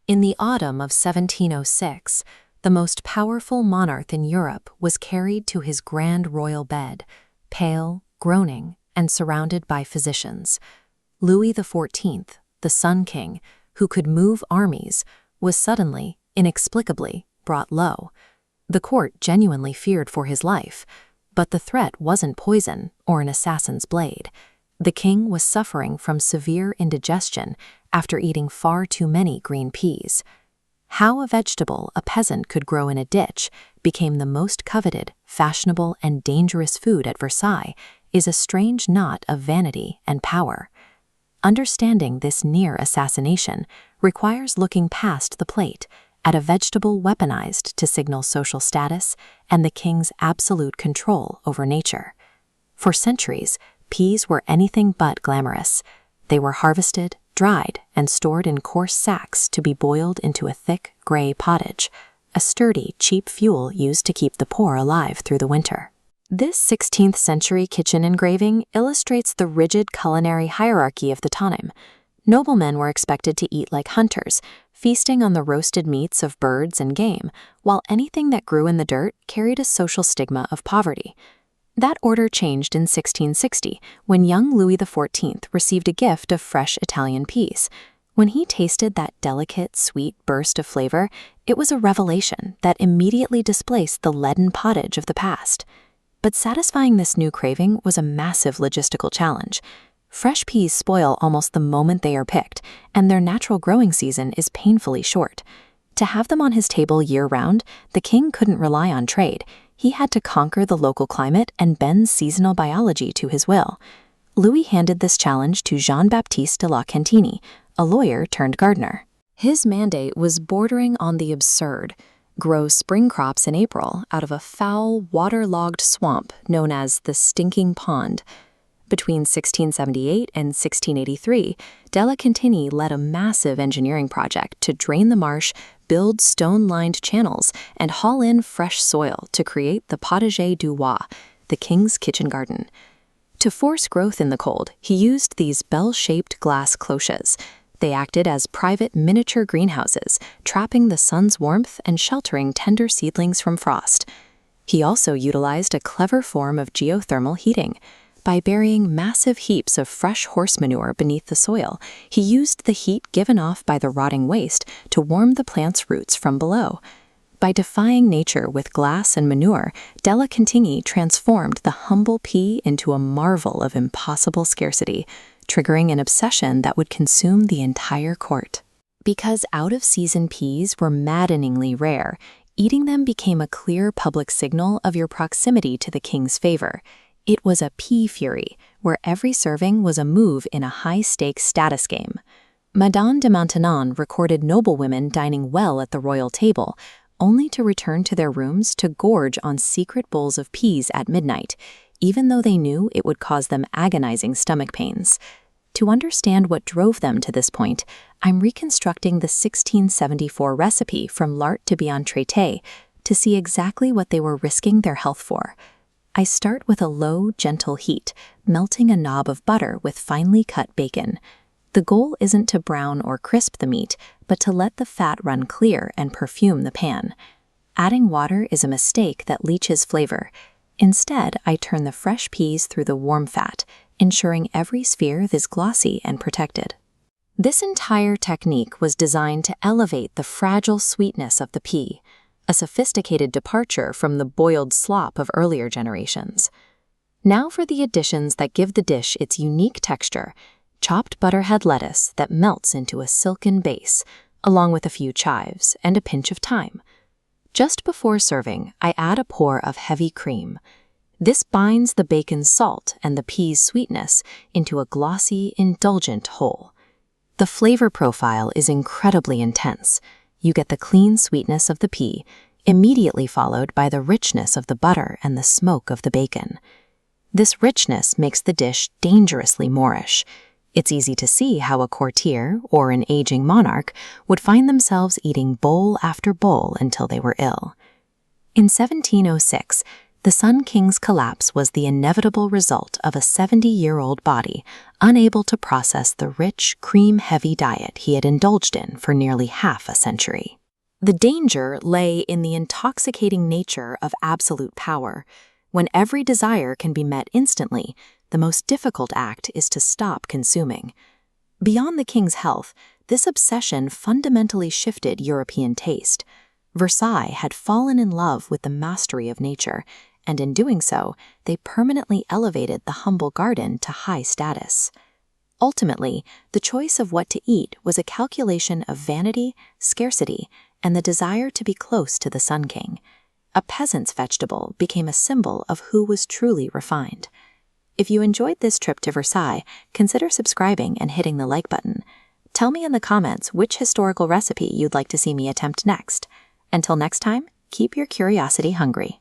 In the autumn of 1706, the most powerful monarch in Europe was carried to his grand royal bed, pale, groaning, and surrounded by physicians. Louis XIV, the Sun King, who could move armies, was suddenly, inexplicably, brought low. The court genuinely feared for his life, but the threat wasn't poison or an assassin's blade. The king was suffering from severe indigestion after eating far too many green peas. How a vegetable a peasant could grow in a ditch became the most coveted, fashionable, and dangerous food at Versailles is a strange knot of vanity and power. Understanding this near assassination requires looking past the plate at a vegetable weaponized to signal social status and the king's absolute control over nature. For centuries, peas were anything but glamorous. They were harvested, dried, and stored in coarse sacks to be boiled into a thick, gray pottage, a sturdy, cheap fuel used to keep the poor alive through the winter. This 16th century kitchen engraving illustrates the rigid culinary hierarchy of the time. Noblemen were expected to eat like hunters, feasting on the roasted meats of birds and game, while anything that grew in the dirt carried a social stigma of poverty. That order changed in 1660, when young Louis XIV received a gift of fresh Italian peas. When he tasted that delicate, sweet burst of flavor, it was a revelation that immediately displaced the leaden pottage of the past. But satisfying this new craving was a massive logistical challenge. Fresh peas spoil almost the moment they are picked, and their natural growing season is painfully short. To have them on his table year-round, the king couldn't rely on trade. He had to conquer the local climate and bend seasonal biology to his will. Louis handed this challenge to Jean-Baptiste de La Quintinie, a lawyer turned gardener. His mandate was bordering on the absurd: grow spring crops in April out of a foul, waterlogged swamp known as the Stinking Pond. Between 1678 and 1683, de La Quintinie led a massive engineering project to drain the marsh, build stone-lined channels, and haul in fresh soil to create the Potager du Roi, the king's kitchen garden. To force growth in the cold, he used these bell-shaped glass cloches. They acted as private miniature greenhouses, trapping the sun's warmth and sheltering tender seedlings from frost. He also utilized a clever form of geothermal heating. By burying massive heaps of fresh horse manure beneath the soil, he used the heat given off by the rotting waste to warm the plant's roots from below. By defying nature with glass and manure, de La Quintinie transformed the humble pea into a marvel of impossible scarcity, triggering an obsession that would consume the entire court. Because out-of-season peas were maddeningly rare, eating them became a clear public signal of your proximity to the king's favor. It was a pea fury, where every serving was a move in a high-stakes status game. Madame de Maintenon recorded noblewomen dining well at the royal table, only to return to their rooms to gorge on secret bowls of peas at midnight, even though they knew it would cause them agonizing stomach pains. To understand what drove them to this point, I'm reconstructing the 1674 recipe from L'Art to Bien Traité to see exactly what they were risking their health for. I start with a low, gentle heat, melting a knob of butter with finely cut bacon. The goal isn't to brown or crisp the meat, but to let the fat run clear and perfume the pan. Adding water is a mistake that leaches flavor. Instead, I turn the fresh peas through the warm fat, ensuring every sphere is glossy and protected. This entire technique was designed to elevate the fragile sweetness of the pea, a sophisticated departure from the boiled slop of earlier generations. Now for the additions that give the dish its unique texture: chopped butterhead lettuce that melts into a silken base, along with a few chives and a pinch of thyme. Just before serving, I add a pour of heavy cream. This binds the bacon's salt and the pea's sweetness into a glossy, indulgent whole. The flavor profile is incredibly intense. You get the clean sweetness of the pea, immediately followed by the richness of the butter and the smoke of the bacon. This richness makes the dish dangerously Moorish. It's easy to see how a courtier or an aging monarch would find themselves eating bowl after bowl until they were ill. In 1706, The Sun King's collapse was the inevitable result of a 70-year-old body unable to process the rich, cream-heavy diet he had indulged in for nearly half a century. The danger lay in the intoxicating nature of absolute power. When every desire can be met instantly, the most difficult act is to stop consuming. Beyond the king's health, this obsession fundamentally shifted European taste. Versailles had fallen in love with the mastery of nature, and in doing so, they permanently elevated the humble garden to high status. Ultimately, the choice of what to eat was a calculation of vanity, scarcity, and the desire to be close to the Sun King. A peasant's vegetable became a symbol of who was truly refined. If you enjoyed this trip to Versailles, consider subscribing and hitting the like button. Tell me in the comments which historical recipe you'd like to see me attempt next. Until next time, keep your curiosity hungry.